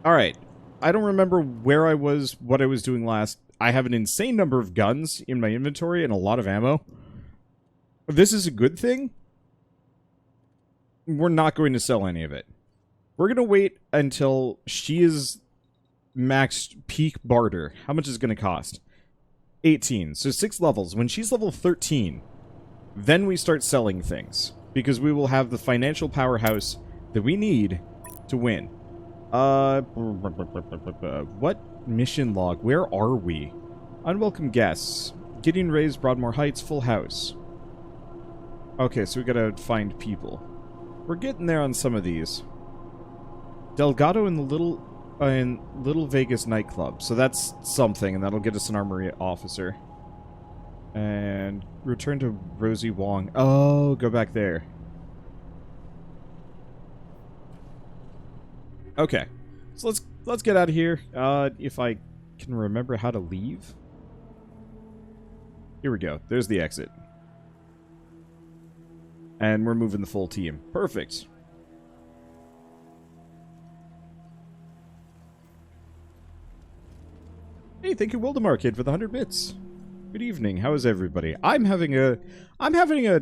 Alright. I don't remember where I was, what I was doing last. I have an insane number of guns in my inventory and a lot of ammo. This is a good thing. We're not going to sell any of it. We're going to wait until she is maxed peak barter. How much is it going to cost? 18. So 6 levels. When she's level 13, then we start selling things. Because we will have the financial powerhouse that we need to win. What mission log? Where are we? Unwelcome guests. Gideon raised Broadmoor Heights, full house. Okay, so we gotta find people. We're getting there on some of these. Delgado in the Little Vegas nightclub. So that's something, and that'll get us an armory officer. And return to Rosie Wong. Oh, go back there. Okay, so let's get out of here. If I can remember how to leave. Here we go. There's the exit. And we're moving the full team. Perfect. Hey, thank you, Wildemar Kid, for the 100 bits. Good evening. How is everybody? I'm having a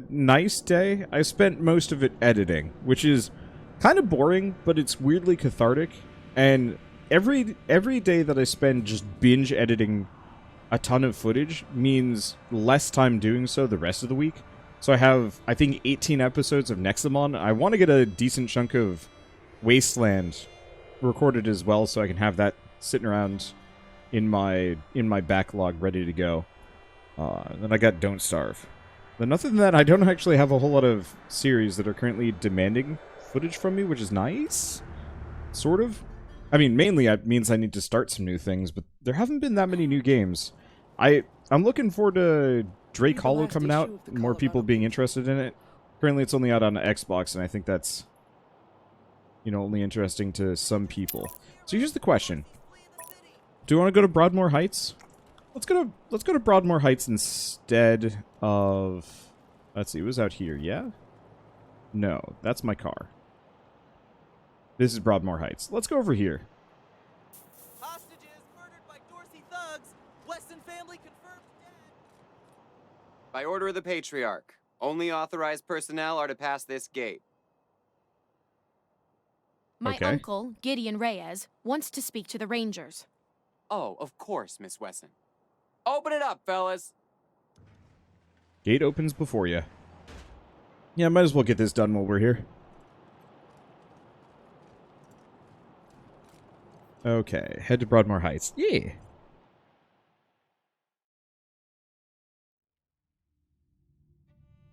nice day. I spent most of it editing, which is kind of boring, but it's weirdly cathartic. And every day that I spend just binge editing a ton of footage means less time doing so the rest of the week. So I have, I think, 18 episodes of Nexamon. I want to get a decent chunk of Wasteland recorded as well, so I can have that sitting around in my backlog ready to go. Then I got Don't Starve. Then other than that, I don't actually have a whole lot of series that are currently demanding footage from me, which is nice. Sort of. I mean, mainly it means I need to start some new things, but there haven't been that many new games. I'm looking forward to Drake Hollow coming out, more people being interested in it. Currently it's only out on Xbox, and I think that's, you know, only interesting to some people. So here's the question. Do you want to go to Broadmoor Heights? Let's go to Broadmoor Heights instead of... Let's see, it was out here, yeah? No, that's my car. This is Broadmoor Heights. Let's go over here. Hostages murdered by Dorsey thugs. Weston family confirmed dead. By order of the Patriarch, only authorized personnel are to pass this gate. My uncle, Gideon Reyes, wants to speak to the Rangers. Oh, of course, Miss Wesson. Open it up, fellas. Gate opens before you. Yeah, might as well get this done while we're here. Okay, head to Broadmoor Heights. Yeah.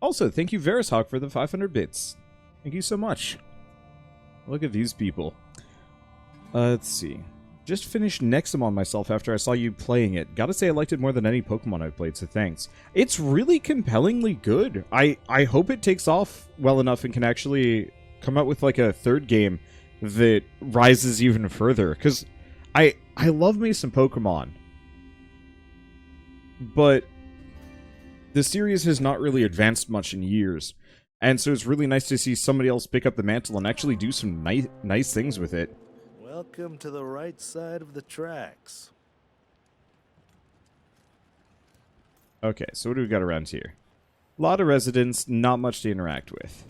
Also, thank you, Verishawk, for the 500 bits. Thank you so much. Look at these people. Let's see. Just finished Nexamon myself after I saw you playing it. Gotta say I liked it more than any Pokemon I've played, so thanks. It's really compellingly good. I hope it takes off well enough and can actually come out with like a third game that rises even further. Because I love me some Pokemon. But the series has not really advanced much in years. And so it's really nice to see somebody else pick up the mantle and actually do some nice things with it. Welcome to the right side of the tracks. Okay, so what do we got around here? A lot of residents, not much to interact with.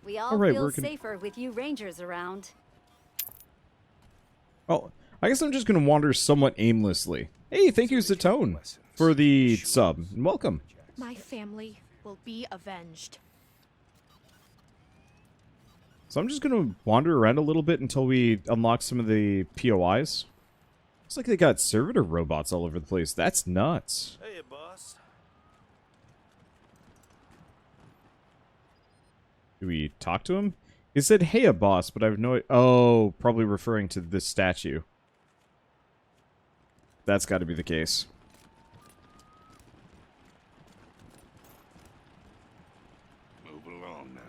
We all feel safer with you Rangers around. Oh, I guess I'm just going to wander somewhat aimlessly. Hey, thank you, Zatone, for the sub. And welcome. My family will be avenged. So I'm just going to wander around a little bit until we unlock some of the POIs. Looks like they got servitor robots all over the place. That's nuts. Hey, boss. Do we talk to him? He said, hey, a boss, but I have no... Oh, probably referring to this statue. That's got to be the case. Move along now.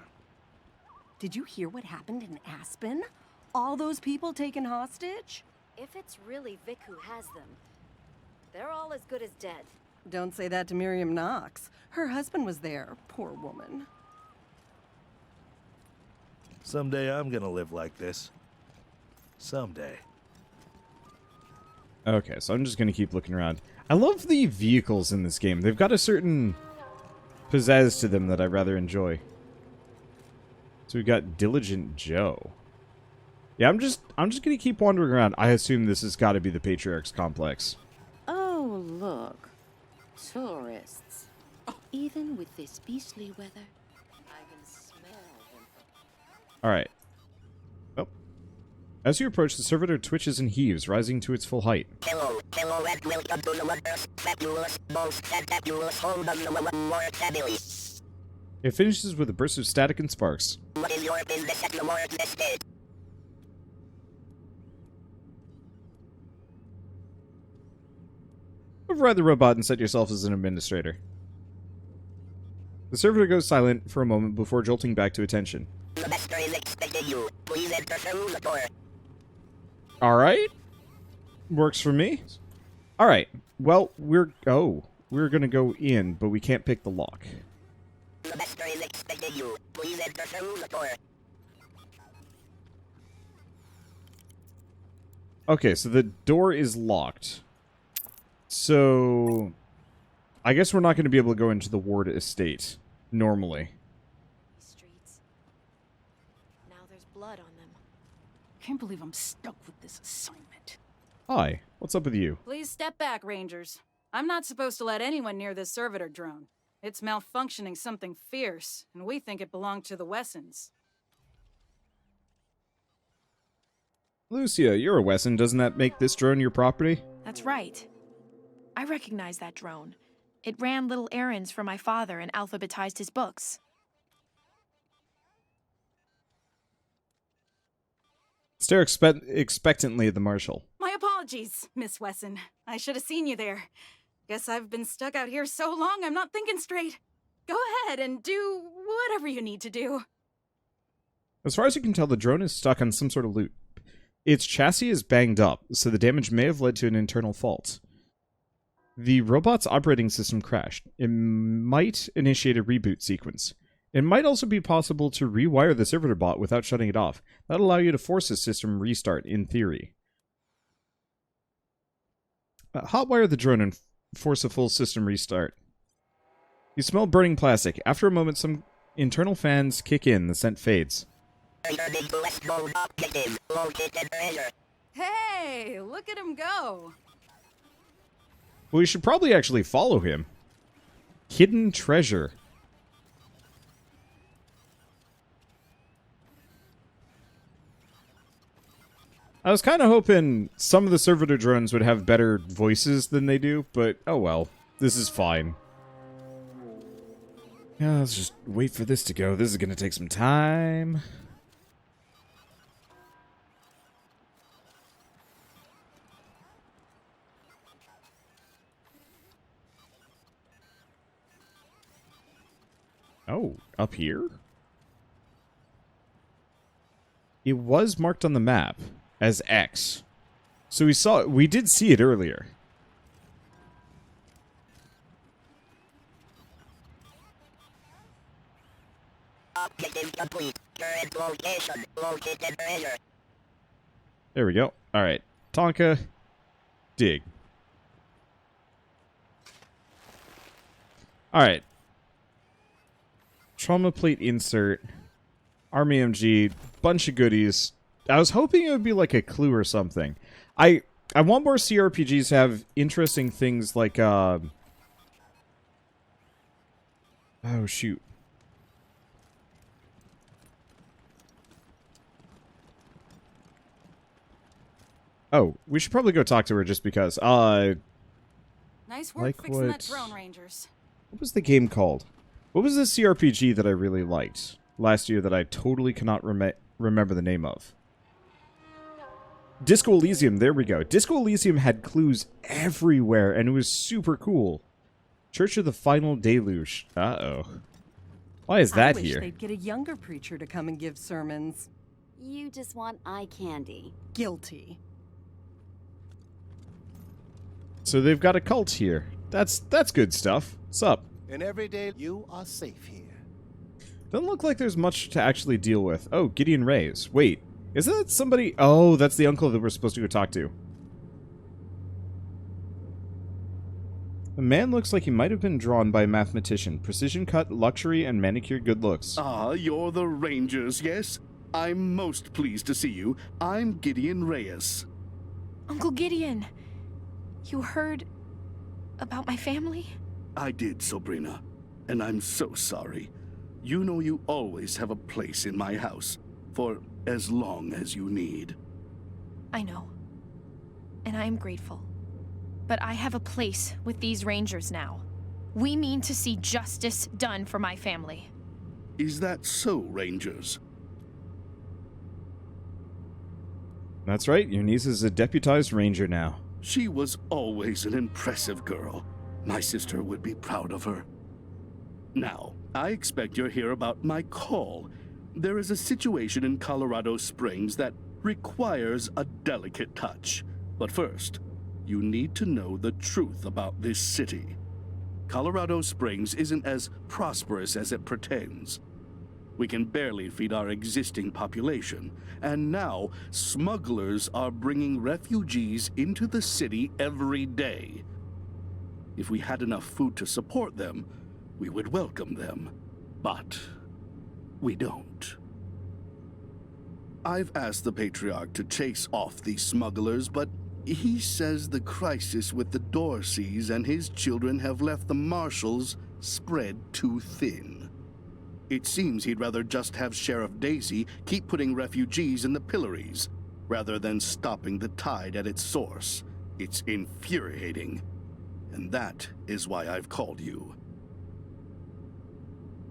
Did you hear what happened in Aspen? All those people taken hostage? If it's really Vic who has them, they're all as good as dead. Don't say that to Miriam Knox. Her husband was there, poor woman. Someday I'm gonna live like this. Someday. Okay, so I'm just going to keep looking around. I love the vehicles in this game. They've got a certain pizzazz to them that I rather enjoy. So we've got Diligent Joe. Yeah, I'm just going to keep wandering around. I assume this has got to be the Patriarch's complex. Oh, look. Tourists. Even with this beastly weather, I can smell them. Alright. Oh. As you approach, the servitor twitches and heaves, rising to its full height. Hello, and welcome to the most fabulous, home of the more fabulous. It finishes with a burst of static and sparks. What is your business at the more estate? Override the robot and set yourself as an administrator. The servitor goes silent for a moment before jolting back to attention. The master is expecting you. Please enter through the door. Alright. Works for me. Alright. Well, we're gonna go in, but we can't pick the lock. The master is expecting you. Please enter through the door. Okay, so the door is locked. So I guess we're not going to be able to go into the Ward estate normally. Streets. Now there's blood on them. Can't believe I'm stuck with this assignment. Hi, what's up with you? Please step back, Rangers. I'm not supposed to let anyone near this servitor drone. It's malfunctioning something fierce, and we think it belonged to the Wessons. Lucia, you're a Wesson. Doesn't that make this drone your property? That's right. I recognize that drone. It ran little errands for my father and alphabetized his books. Stare expectantly at the Marshal. My apologies, Miss Wesson. I should have seen you there. Guess I've been stuck out here so long I'm not thinking straight. Go ahead and do whatever you need to do. As far as you can tell, the drone is stuck on some sort of loop. Its chassis is banged up, so the damage may have led to an internal fault. The robot's operating system crashed. It might initiate a reboot sequence. It might also be possible to rewire the servitor bot without shutting it off. That'll allow you to force a system restart, in theory. Hotwire the drone and force a full system restart. You smell burning plastic. After a moment, some internal fans kick in. The scent fades. Hey, look at him go. Well, we should probably actually follow him. Hidden treasure. I was kind of hoping some of the servitor drones would have better voices than they do, but oh well. This is fine. Yeah, let's just wait for this to go. This is going to take some time. Oh, up here? It was marked on the map as X. So we did see it earlier. Objective complete. Current location. Located treasure. There we go. Alright. Tonka. Dig. Alright. Trauma plate insert. Army MG. Bunch of goodies. I was hoping it would be like a clue or something. I want more CRPGs to have interesting things like, oh, shoot. Oh, we should probably go talk to her just because. Nice work like fixing what- that drone, Rangers. What was the game called? What was the CRPG that I really liked last year that I totally cannot remember the name of? Disco Elysium, there we go. Disco Elysium had clues everywhere, and it was super cool. Church of the Final Deluge. Uh-oh. Why is that I wish here? they'd get a younger preacher to come and give sermons. You just want eye candy. Guilty. So they've got a cult here. That's good stuff. What's up? And every day you are safe here. Doesn't look like there's much to actually deal with. Oh, Gideon Reyes. Wait, isn't that somebody? Oh, that's the uncle that we're supposed to go talk to. man looks like he might have been drawn by a mathematician. Precision cut, luxury, and manicured good looks. Ah, you're the Rangers, yes? I'm most pleased to see you. I'm Gideon Reyes. Uncle Gideon, you heard about my family? I did, Sabrina, and I'm so sorry. You know you always have a place in my house, for as long as you need. I know. And I am grateful. But I have a place with these Rangers now. We mean to see justice done for my family. Is that so, Rangers? That's right, your niece is a deputized ranger now. She was always an impressive girl. My sister would be proud of her. Now, I expect you're here about my call. There is a situation in Colorado Springs that requires a delicate touch. But first, you need to know the truth about this city. Colorado Springs isn't as prosperous as it pretends. We can barely feed our existing population, and now smugglers are bringing refugees into the city every day. If we had enough food to support them, we would welcome them, but we don't. I've asked the Patriarch to chase off these smugglers, but he says the crisis with the Dorseys and his children have left the marshals spread too thin. It seems he'd rather just have Sheriff Daisy keep putting refugees in the pillories, rather than stopping the tide at its source. It's infuriating. And that is why I've called you.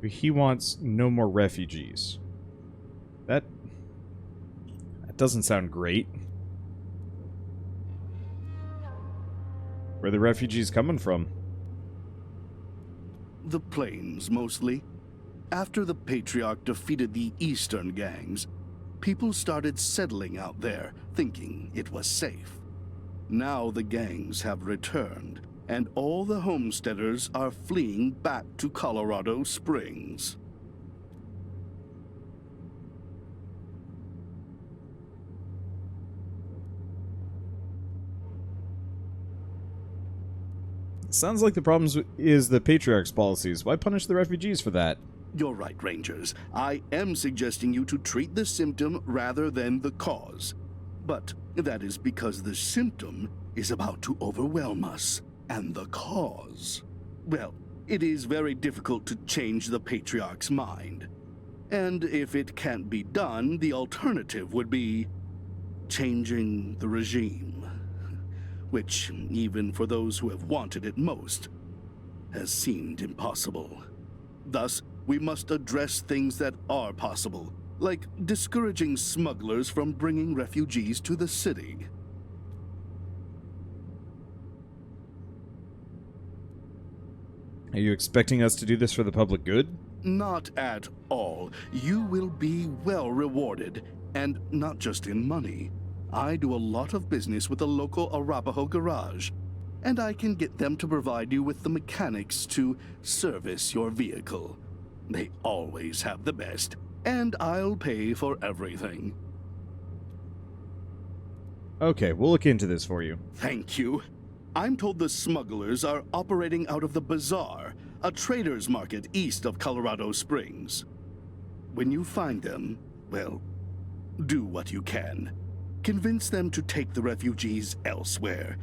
He wants no more refugees. That doesn't sound great. Where are the refugees coming from? The plains, mostly. After the Patriarch defeated the eastern gangs, people started settling out there, thinking it was safe. Now the gangs have returned, and all the homesteaders are fleeing back to Colorado Springs. Sounds like the problem is the Patriarch's policies. Why punish the refugees for that? You're right, Rangers. I am suggesting you to treat the symptom rather than the cause. But that is because the symptom is about to overwhelm us, and the cause, well, it is very difficult to change the Patriarch's mind. And if it can't be done, the alternative would be changing the regime, which, even for those who have wanted it most, has seemed impossible. Thus, we must address things that are possible, like discouraging smugglers from bringing refugees to the city. Are you expecting us to do this for the public good? Not at all. You will be well rewarded, and not just in money. I do a lot of business with a local Arapaho garage, and I can get them to provide you with the mechanics to service your vehicle. They always have the best, and I'll pay for everything. Okay, we'll look into this for you. Thank you. I'm told the smugglers are operating out of the Bazaar, a trader's market east of Colorado Springs. When you find them, well, do what you can. Convince them to take the refugees elsewhere.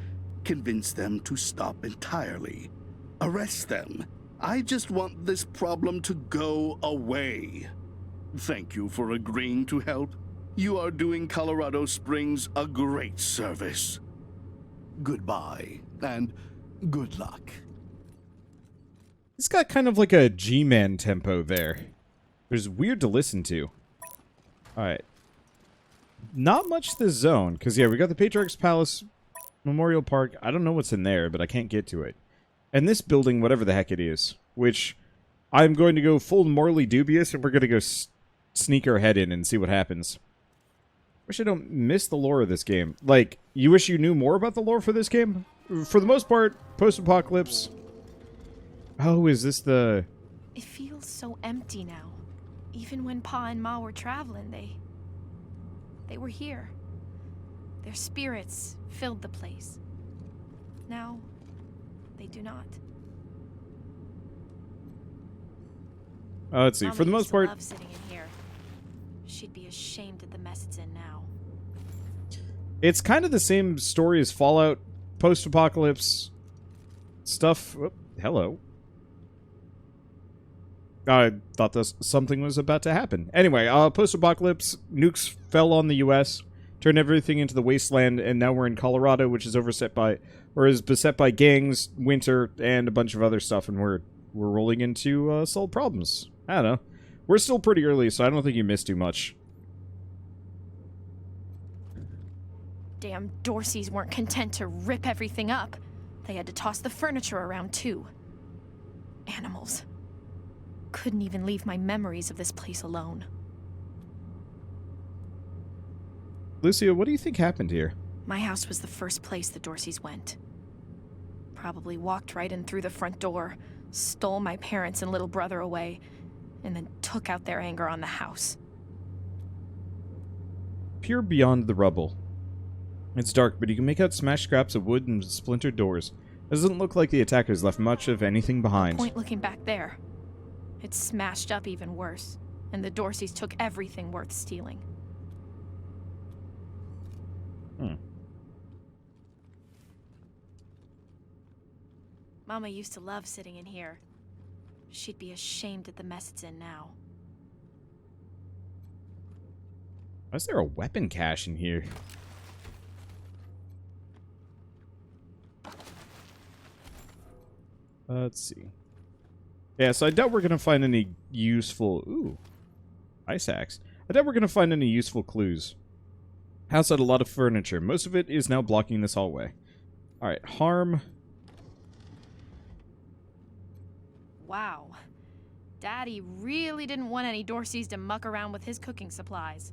Convince them to stop entirely. Arrest them. I just want this problem to go away. Thank you for agreeing to help. You are doing Colorado Springs a great service. Goodbye, and good luck. It's got kind of like a G-Man tempo there. It's weird to listen to. Alright. Not much this zone, because yeah, we got the Patriarch's Palace Memorial Park. I don't know what's in there, but I can't get to it. And this building, whatever the heck it is, which I'm going to go full morally dubious, and we're going to go sneak our head in and see what happens. Wish I don't miss the lore of this game. Like, you wish you knew more about the lore for this game? For the most part, post-apocalypse. Oh, is this the... It feels so empty now. Even when Pa and Ma were traveling, they were here. Their spirits filled the place. Now, they do not. Let's see. Mama For the most used to part, love sitting in here. She'd be ashamed at the mess it's in now. it's kind of the same story as Fallout, post-apocalypse stuff. Oh, hello. I thought something was about to happen. Anyway, post-apocalypse, nukes fell on the U.S., turned everything into the Wasteland, and now we're in Colorado, which is is beset by gangs, winter, and a bunch of other stuff, and we're rolling into solve problems. I don't know. We're still pretty early, so I don't think you missed too much. Damn Dorseys weren't content to rip everything up. They had to toss the furniture around, too. Animals. Couldn't even leave my memories of this place alone. Lucia, what do you think happened here? My house was the first place the Dorseys went. Probably walked right in through the front door, stole my parents and little brother away, and then took out their anger on the house. Peer beyond the rubble. It's dark, but you can make out smashed scraps of wood and splintered doors. It doesn't look like the attackers left much of anything behind. No point looking back there. It's smashed up even worse, and the Dorseys took everything worth stealing. Mama used to love sitting in here. She'd be ashamed at the mess it's in now. Why is there a weapon cache in here? Let's see. Yeah, so I doubt we're going to find any useful... Ooh. Ice axe. I doubt we're going to find any useful clues. House had a lot of furniture. Most of it is now blocking this hallway. Alright, harm. Wow. Daddy really didn't want any Dorseys to muck around with his cooking supplies.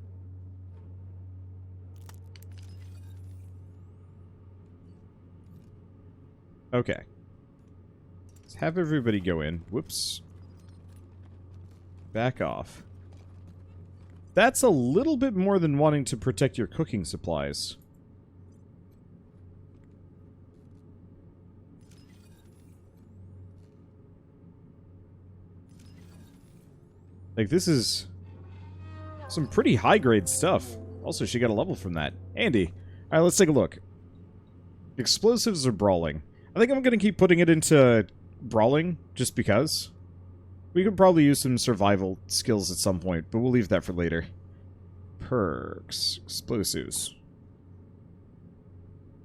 Okay. Let's have everybody go in. Whoops. Back off. That's a little bit more than wanting to protect your cooking supplies. Like, this is some pretty high-grade stuff. Also, she got a level from that. Andy. Alright, let's take a look. Explosives or brawling? I think I'm going to keep putting it into brawling, just because. We could probably use some survival skills at some point, but we'll leave that for later. Perks. Explosives.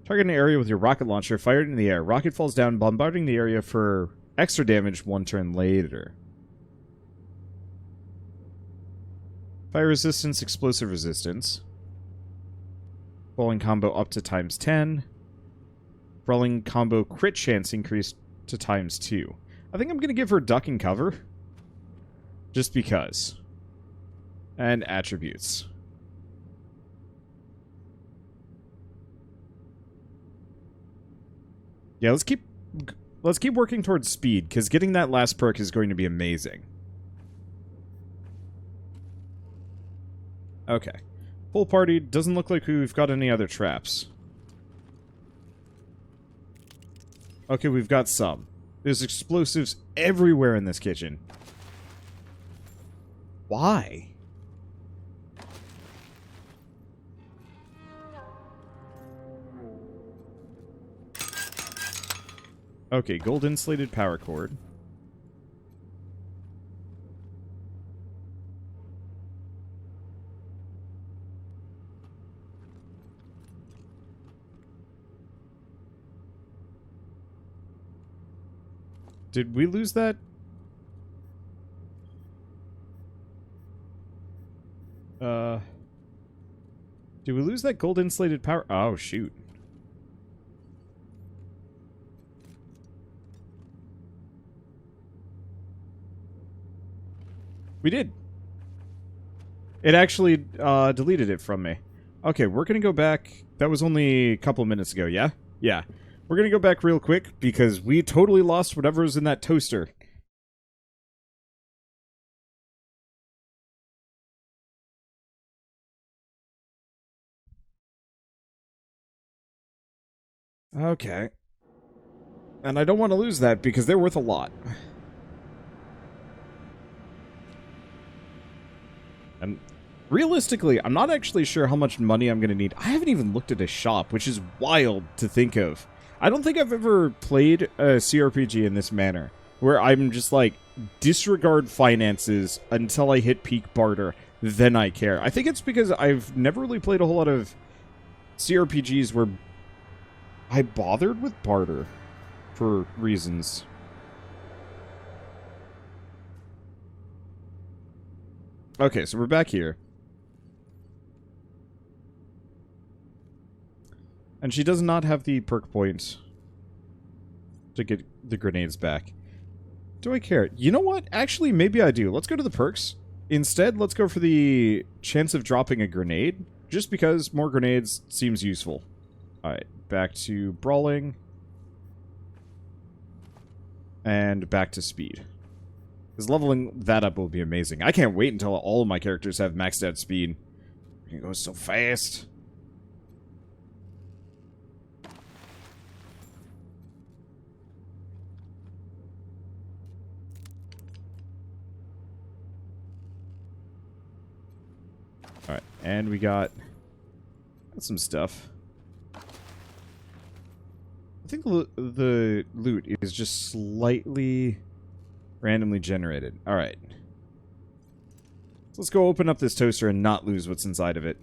Target an area with your rocket launcher, fire it in the air. Rocket falls down, bombarding the area for extra damage one turn later. Fire resistance, explosive resistance. Brawling combo up to ×10. Brawling combo crit chance increased to ×2. I think I'm going to give her duck and cover. Just because. And attributes. Yeah, let's keep working towards speed, because getting that last perk is going to be amazing. Okay. Full party. Doesn't look like we've got any other traps. Okay, we've got some. There's explosives everywhere in this kitchen. Why? Okay, gold insulated power cord. Did we lose that? Did we lose that gold insulated power? Oh, shoot. We did. It actually deleted it from me. Okay, we're gonna go back. That was only a couple minutes ago, yeah? Yeah. We're gonna go back real quick, because we totally lost whatever was in that toaster. Okay. And I don't want to lose that because they're worth a lot. And realistically, I'm not actually sure how much money I'm going to need. I haven't even looked at a shop, which is wild to think of. I don't think I've ever played a CRPG in this manner, where I'm just like, disregard finances until I hit peak barter, then I care. I think it's because I've never really played a whole lot of CRPGs where I bothered with barter for reasons. Okay, so we're back here. And she does not have the perk point to get the grenades back. Do I care? You know what? Actually, maybe I do. Let's go to the perks. Instead, let's go for the chance of dropping a grenade, just because more grenades seems useful. Alright, back to brawling. And back to speed. Because leveling that up will be amazing. I can't wait until all of my characters have maxed out speed. It goes so fast. Alright, and we got some stuff. I think the loot is just slightly randomly generated. Alright. So let's go open up this toaster and not lose what's inside of it.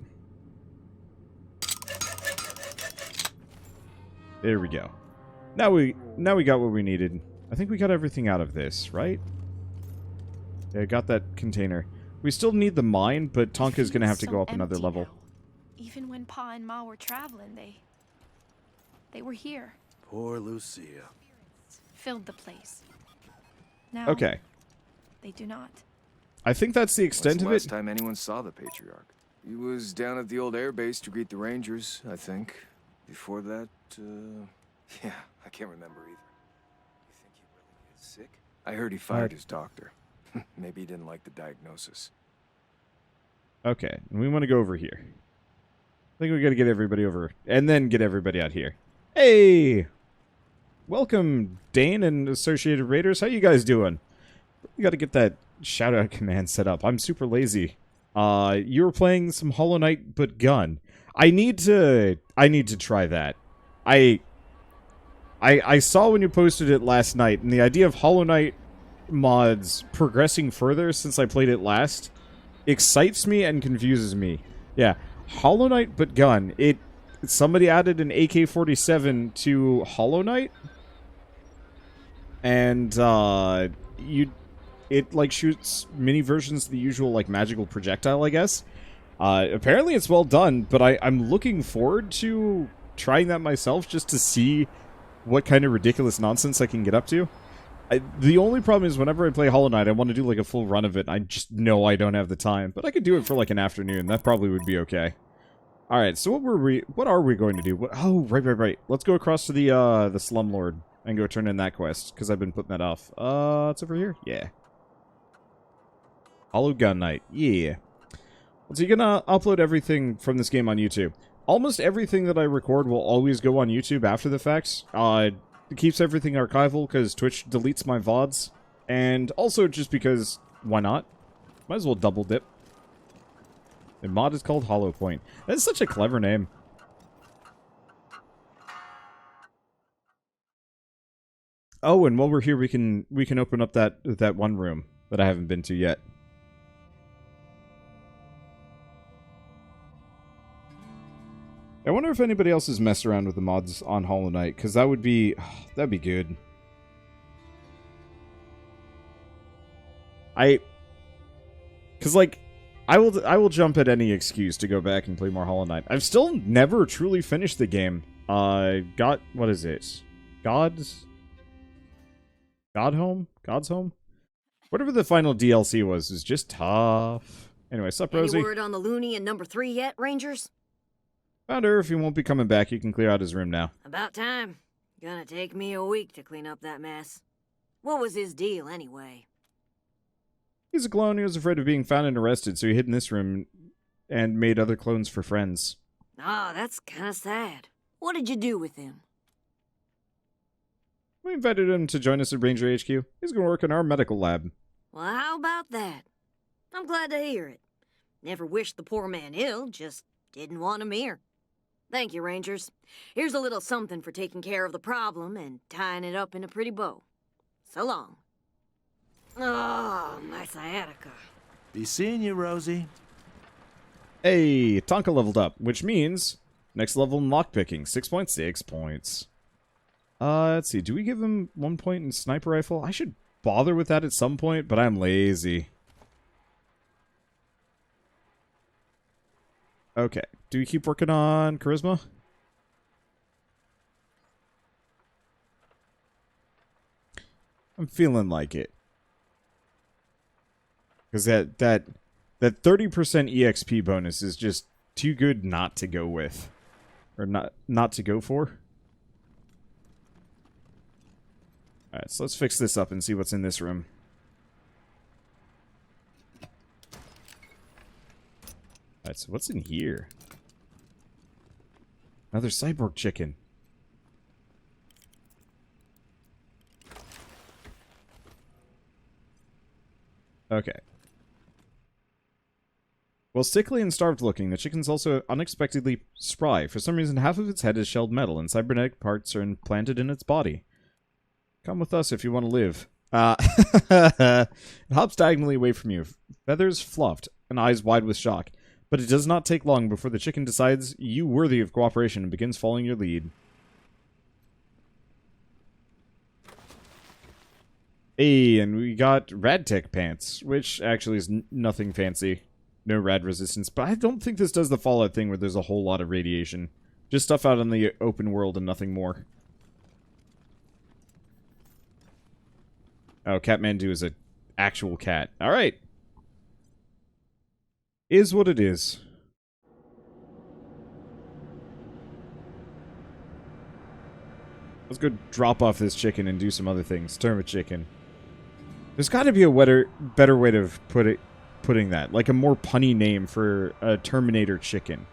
There we go. Now we got what we needed. I think we got everything out of this, right? Yeah, I got that container. We still need the mine, but Tonka's gonna have to go up another level. Now. Even when Pa and Ma were traveling, they were here. Poor Lucia. Filled the place. Now, Okay. they do not. I think that's the extent of it. Last time anyone saw the Patriarch. He was down at the old airbase to greet the Rangers, I think. Before that, yeah, I can't remember either. You think he really is sick? I heard he fired his doctor. Maybe he didn't like the diagnosis. Okay, and we want to go over here. I think we gotta get everybody over, and then get everybody out here. Hey! Welcome, Dane and Associated Raiders. How you guys doing? We gotta get that shout-out command set up. I'm super lazy. You were playing some Hollow Knight, but gun. I need to try that. I saw when you posted it last night, and the idea of Hollow Knight mods progressing further since I played it last excites me and confuses me. Yeah, Hollow Knight but gun. Somebody added an AK-47 to Hollow Knight, and it like shoots mini versions of the usual like magical projectile, I guess. Apparently it's well done, but I'm looking forward to trying that myself just to see what kind of ridiculous nonsense I can get up to. The only problem is whenever I play Hollow Knight, I want to do like a full run of it. I just know I don't have the time, but I could do it for like an afternoon. That probably would be okay. All right, so what are we going to do? Oh, right. Let's go across to the Slumlord and go turn in that quest because I've been putting that off. It's over here. Yeah. Hollow Gun Knight. Yeah. So you're gonna upload everything from this game on YouTube. Almost everything that I record will always go on YouTube after the fact. It keeps everything archival because Twitch deletes my VODs. And also just because, why not? Might as well double dip. The mod is called Hollow Point. That's such a clever name. Oh, and while we're here, we can open up that one room that I haven't been to yet. I wonder if anybody else has messed around with the mods on Hollow Knight, because that'd be good. Because like, I will jump at any excuse to go back and play more Hollow Knight. I've still never truly finished the game. What is it? God's Home? Whatever the final DLC was just tough. Anyway, sup, Rosie? Any word on the loony in number 3 yet, Rangers? Found her. If he won't be coming back, you can clear out his room now. About time. Gonna take me a week to clean up that mess. What was his deal, anyway? He's a clone. He was afraid of being found and arrested, so he hid in this room and made other clones for friends. Ah, that's kinda sad. What did you do with him? We invited him to join us at Ranger HQ. He's going to work in our medical lab. Well, how about that? I'm glad to hear it. Never wished the poor man ill, just didn't want him here. Thank you, Rangers. Here's a little something for taking care of the problem and tying it up in a pretty bow. So long. Oh, my sciatica. Be seeing you, Rosie. Hey, Tonka leveled up, which means next level in lockpicking, 6.6 points. Let's see, do we give him 1 point in sniper rifle? I should bother with that at some point, but I'm lazy. Okay, do we keep working on charisma? I'm feeling like it. Because that 30% EXP bonus is just too good not to go with. Or not to go for. Alright, so let's fix this up and see what's in this room. Alright, so what's in here? Another cyborg chicken. Okay. Well, sickly and starved looking, the chicken's also unexpectedly spry. For some reason, half of its head is shelled metal, and cybernetic parts are implanted in its body. Come with us if you want to live. It hops diagonally away from you, feathers fluffed, and eyes wide with shock. But it does not take long before the chicken decides you worthy of cooperation and begins following your lead. Hey, and we got rad tech pants, which actually is nothing fancy. No rad resistance, but I don't think this does the Fallout thing where there's a whole lot of radiation. Just stuff out in the open world and nothing more. Oh, Catmandu is an actual cat. Alright. Is what it is. Let's go drop off this chicken and do some other things. Term a chicken. There's got to be a better way to putting that. Like a more punny name for a Terminator chicken.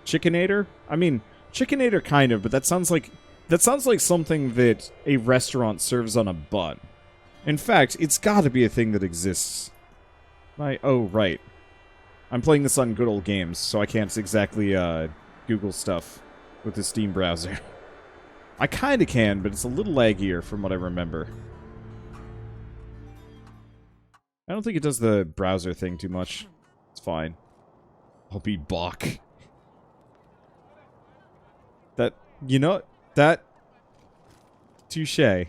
Chickenator? I mean, Chickenator kind of, but that sounds like something that a restaurant serves on a bun. In fact, it's got to be a thing that exists. Oh, right. I'm playing this on good old games, so I can't exactly Google stuff with the Steam browser. I kind of can, but it's a little laggier from what I remember. I don't think it does the browser thing too much. It's fine. I'll be Bach. That, you know, that... Touché.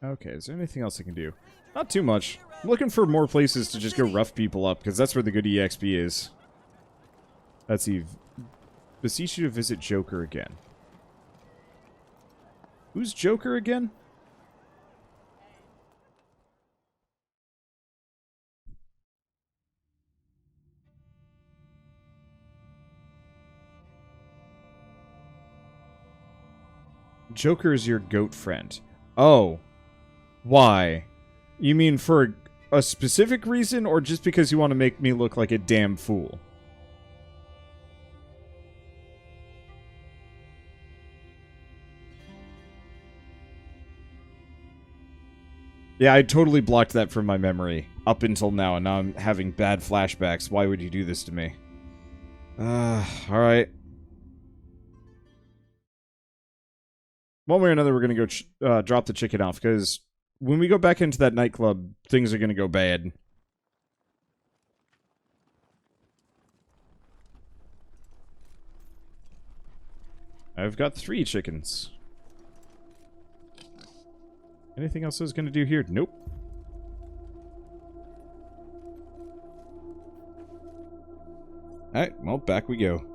Okay, is there anything else I can do? Not too much. I'm looking for more places to just go rough people up, because that's where the good EXP is. Let's see. Beseech you to visit Joker again. Who's Joker again? Joker is your goat friend. Oh. Why? You mean for a specific reason, or just because you want to make me look like a damn fool? Yeah, I totally blocked that from my memory up until now, and now I'm having bad flashbacks. Why would you do this to me? Alright. One way or another, we're gonna go drop the chicken off, because when we go back into that nightclub, things are gonna go bad. I've got 3 chickens. Anything else I was going to do here? Nope. Alright, well, back we go.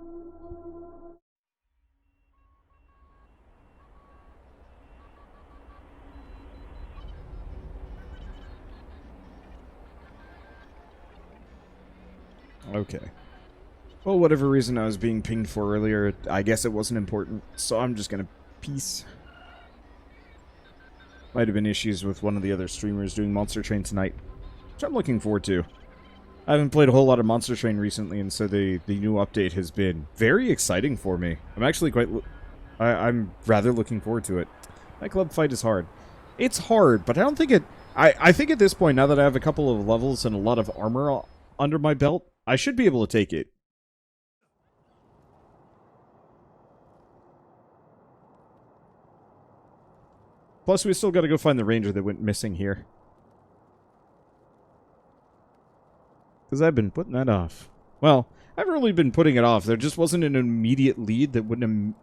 Okay. Well, whatever reason I was being pinged for earlier, I guess it wasn't important, so I'm just going to peace. Might have been issues with one of the other streamers doing Monster Train tonight, which I'm looking forward to. I haven't played a whole lot of Monster Train recently, and so the new update has been very exciting for me. I'm actually I'm rather looking forward to it. That club fight is hard. It's hard, but I don't think it... I think at this point, now that I have a couple of levels and a lot of armor under my belt, I should be able to take it. Plus, we still gotta go find the ranger that went missing here. Because I've been putting that off. Well, I haven't really been putting it off. There just wasn't an immediate lead that wouldn't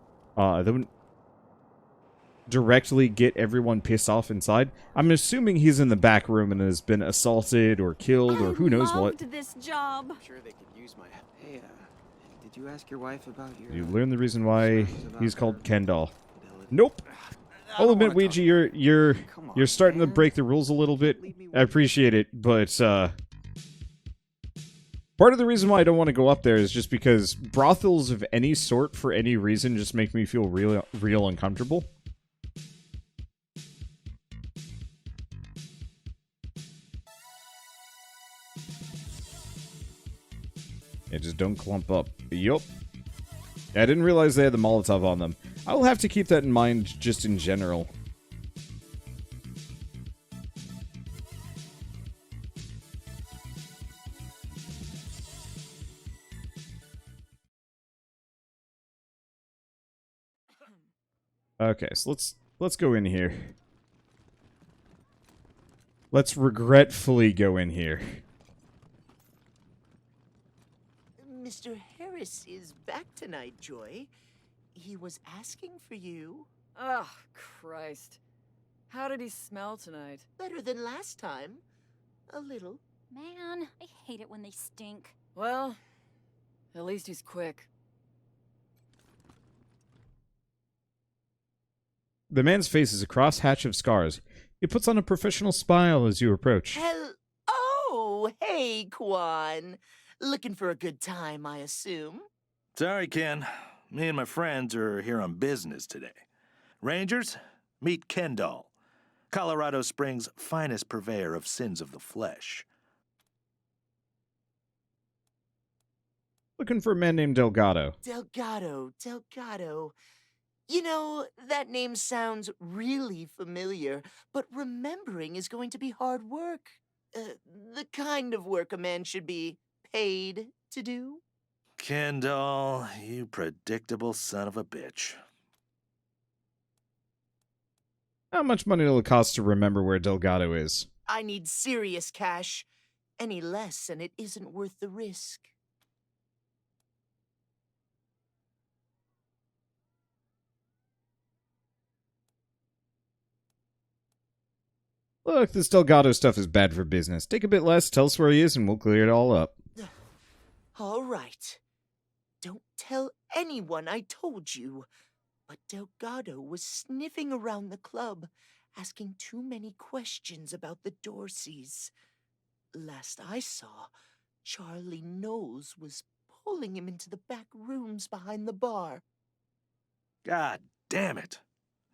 directly get everyone pissed off inside. I'm assuming he's in the back room and has been assaulted or killed or who knows what. This job. I'm sure they could use my help. Hey, did you ask your wife about your... You learn the reason why he's called Kendall. Nope. I'll admit, Ouija, you're starting to break the rules a little bit. I appreciate it, but part of the reason why I don't want to go up there is just because brothels of any sort for any reason just make me feel real uncomfortable. Yeah, just don't clump up. Yup. I didn't realize they had the Molotov on them. I will have to keep that in mind just in general. Okay, so let's go in here. Let's regretfully go in here. Mr. Harris is back tonight, Joy. He was asking for you. Oh, Christ. How did he smell tonight? Better than last time. A little. Man, I hate it when they stink. Well, at least he's quick. The man's face is a cross-hatch of scars. He puts on a professional smile as you approach. Oh, hey, Quan. Looking for a good time, I assume? Sorry, Ken. Me and my friends are here on business today. Rangers, meet Kendall, Colorado Springs' finest purveyor of sins of the flesh. Looking for a man named Delgado. Delgado. You know, that name sounds really familiar, but remembering is going to be hard work. The kind of work a man should be paid to do. Kendall, you predictable son of a bitch. How much money will it cost to remember where Delgado is? I need serious cash. Any less, and it isn't worth the risk. Look, this Delgado stuff is bad for business. Take a bit less, tell us where he is, and we'll clear it all up. All right. Don't tell anyone I told you. But Delgado was sniffing around the club, asking too many questions about the Dorseys. Last I saw, Charlie Knowles was pulling him into the back rooms behind the bar. God damn it.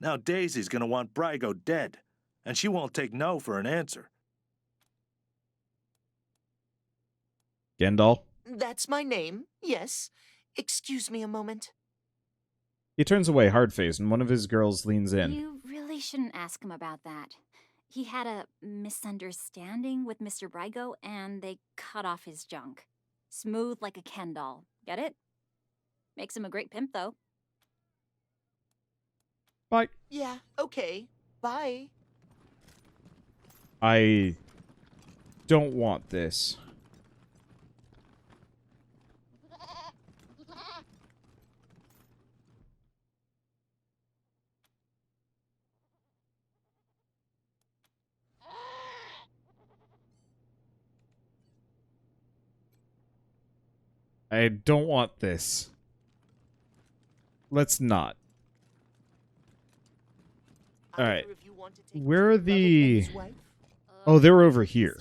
Now Daisy's gonna want Brygo dead, and she won't take no for an answer. Gendal? That's my name, yes. Excuse me a moment. He turns away, hard-faced, and one of his girls leans in. You really shouldn't ask him about that. He had a misunderstanding with Mr. Brygo, and they cut off his junk. Smooth like a Ken doll. Get it? Makes him a great pimp, though. Bye. Yeah, okay. Bye. I don't want this. I don't want this. Let's not. Alright. Where are the... Oh, they're over here.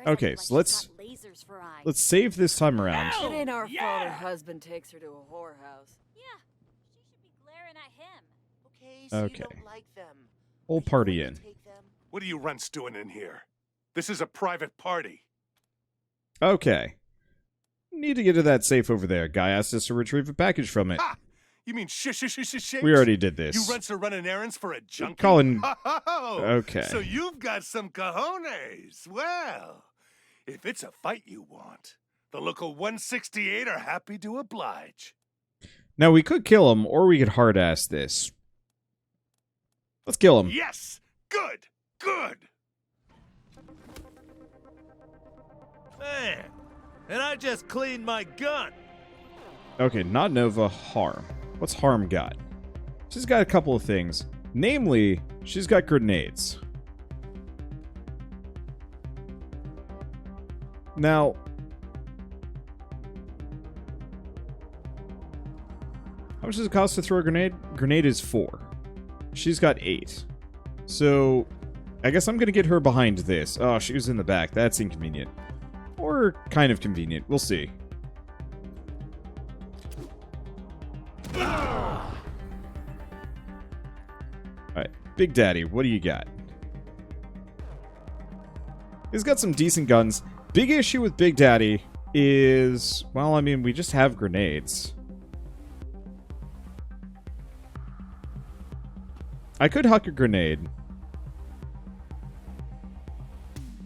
Okay, so let's save this time around. It ain't our fault her husband takes her to a whorehouse. Yeah, she should be glaring at him. Okay, so you don't like them. Whole party in. What are you runts doing in here? This is a private party. Okay. Need to get to that safe over there. Guy asked us to retrieve a package from it. Ha! You mean shh? We already did this. You rents are running errands for a junkie? Colin. Oh, Okay. So you've got some cojones. Well, if it's a fight you want, the local 168 are happy to oblige. Now, we could kill him, or we could hard-ass this. Let's kill him. Yes! Good! Good! Man, and I just cleaned my gun. Okay, not Nova, Harm. What's Harm got? She's got a couple of things. Namely, she's got grenades. Now, how much does it cost to throw a grenade? Grenade is 4. She's got 8. So, I guess I'm going to get her behind this. Oh, she was in the back. That's inconvenient. Or kind of convenient. We'll see. Alright, Big Daddy, what do you got? He's got some decent guns. Big issue with Big Daddy is... well, I mean, we just have grenades. I could huck a grenade.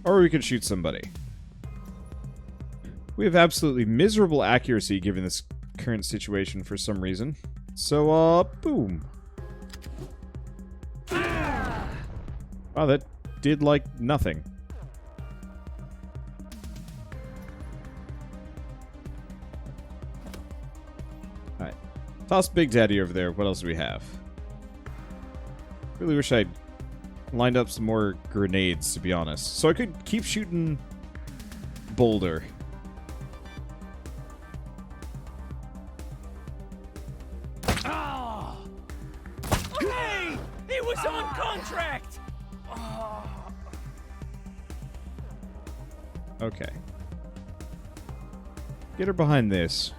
Or we could shoot somebody. We have absolutely miserable accuracy given this current situation for some reason. So, boom. Wow, that did, like, nothing. Alright. Toss Big Daddy over there. What else do we have? Really wish I'd lined up some more grenades, to be honest. So I could keep shooting Boulder. Oh! Hey! He was on contract! Okay. Get her behind this.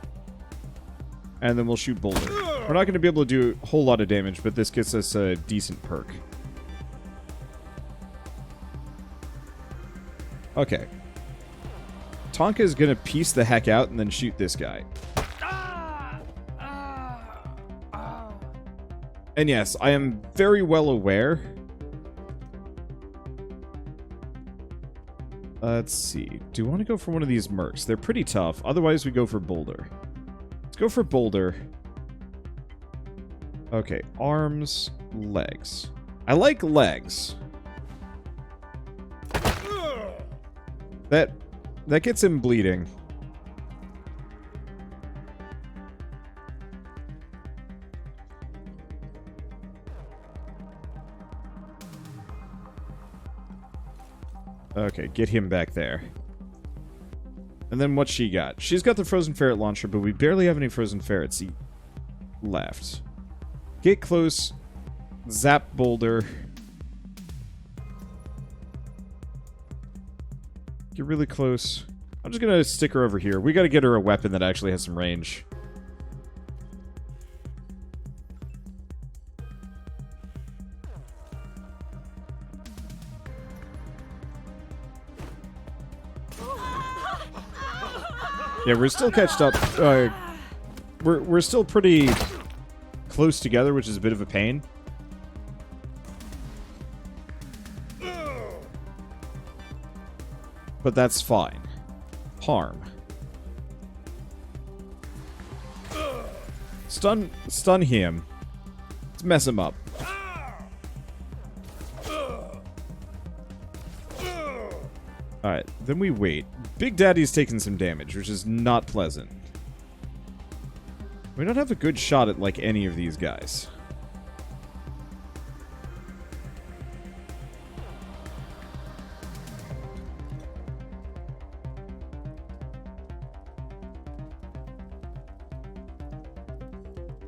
And then we'll shoot Boulder. We're not going to be able to do a whole lot of damage, but this gets us a decent perk. Okay. Tonka is going to piece the heck out and then shoot this guy. And yes, I am very well aware. Let's see. Do we want to go for one of these mercs? They're pretty tough. Otherwise, we go for Boulder. Let's go for Boulder. Okay, arms, legs. I like legs. That gets him bleeding. Okay, get him back there. And then what's she got? She's got the frozen ferret launcher, but we barely have any frozen ferrets left. Get close. Zap Boulder. Get really close. I'm just gonna stick her over here. We gotta get her a weapon that actually has some range. Yeah, we're still catched up. We're still pretty close together, which is a bit of a pain. But that's fine. Harm. Stun him. Let's mess him up. Alright, then we wait. Big Daddy's taking some damage, which is not pleasant. We don't have a good shot at, like, any of these guys.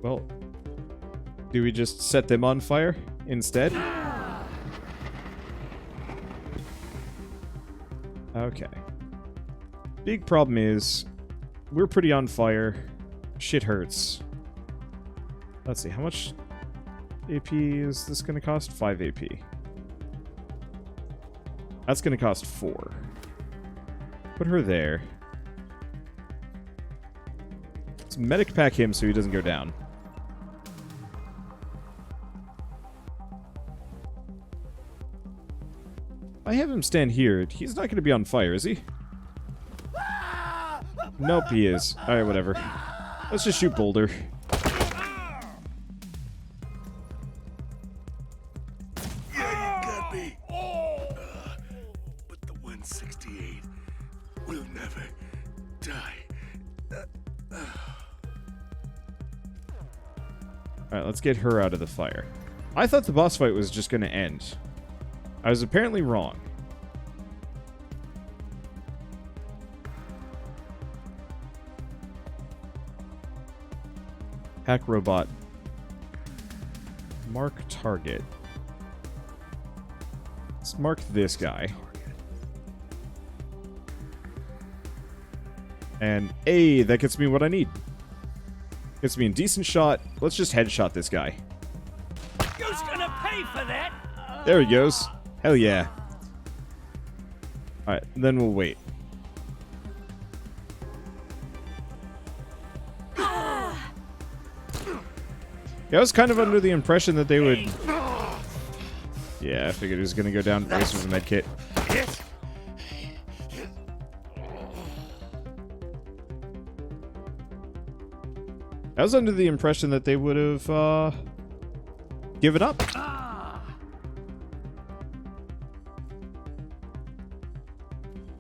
Well, do we just set them on fire instead? Okay. Big problem is, we're pretty on fire. Shit hurts. Let's see, how much AP is this going to cost? 5 AP. That's going to cost 4. Put her there. Let's medic pack him so he doesn't go down. I have him stand here. He's not going to be on fire, is he? Nope, he is. Alright, whatever. Let's just shoot Boulder. Yeah, you got me. But the 168 will never die. Alright, let's get her out of the fire. I thought the boss fight was just going to end. I was apparently wrong. Hack robot. Mark target. Let's mark this guy. And, hey, that gets me what I need. Gets me a decent shot. Let's just headshot this guy. Who's gonna pay for that? There he goes. Hell yeah. Alright, then we'll wait. Yeah, I was kind of under the impression that they would... Yeah, I figured it was going to go down. This was a med kit. I was under the impression that they would have given up.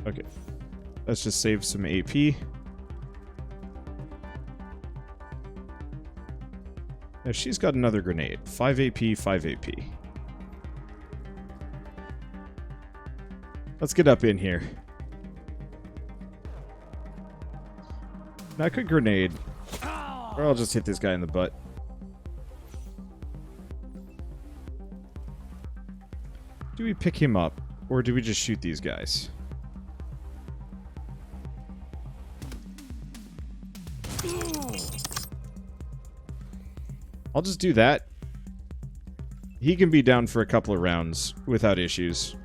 Okay. Let's just save some AP. Now she's got another grenade. 5 AP, 5 AP. Let's get up in here. Now I could grenade. Or I'll just hit this guy in the butt. Do we pick him up? Or do we just shoot these guys? I'll just do that. He can be down for a couple of rounds without issues.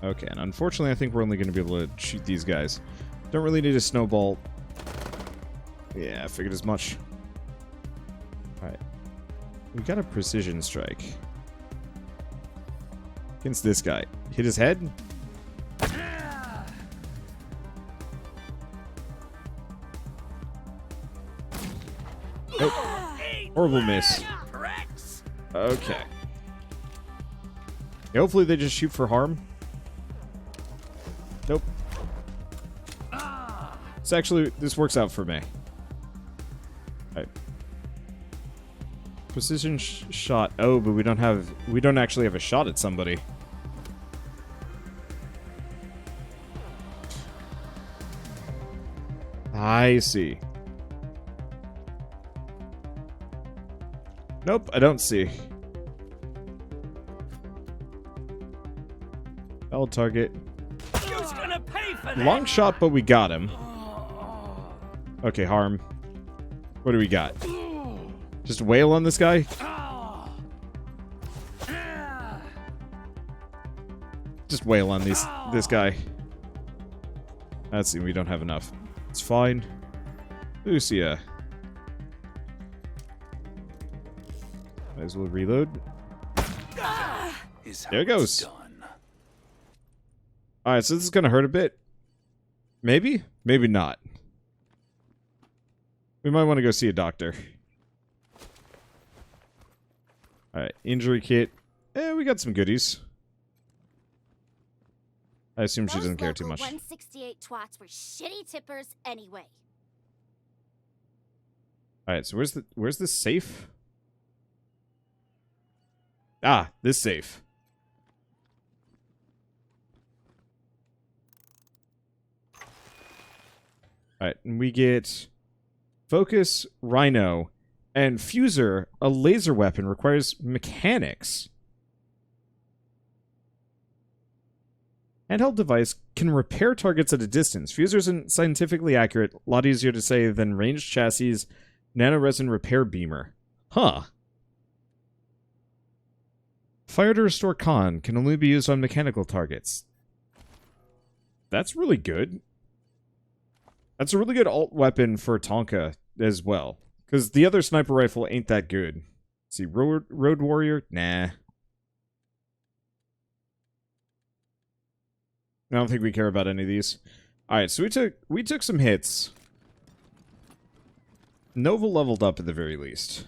Okay, and unfortunately I think we're only going to be able to shoot these guys. Don't really need a snowball. Yeah, I figured as much. Alright. We got a precision strike. Against this guy. Hit his head? Nope. Horrible miss. Okay. Yeah, hopefully they just shoot for harm. Nope. It's actually, this works out for me. Alright. Precision shot. Oh, but we don't actually have a shot at somebody. I see. Nope, I don't see. L target. Who's gonna pay for that? Long shot, but we got him. Okay, harm. What do we got? Just wail on this guy? Just wail on this guy. Let's see, we don't have enough. It's fine. Lucia. Might as well reload. There it goes. Alright, so this is gonna hurt a bit. Maybe? Maybe not. We might want to go see a doctor. Alright, injury kit. We got some goodies. I assume she doesn't care too much. 168 twats were shitty tippers anyway. Alright, so where's the safe? Ah, this safe. Alright, and we get Focus, Rhino, and Fuser, a laser weapon, requires mechanics. Handheld device can repair targets at a distance. Fuser isn't scientifically accurate, a lot easier to say than ranged chassis, nanoresin repair beamer. Huh. Fire to restore con can only be used on mechanical targets. That's really good. That's a really good alt weapon for Tonka as well. Because the other sniper rifle ain't that good. Let's see, Road Warrior? Nah. I don't think we care about any of these. Alright, so we took some hits. Nova leveled up at the very least.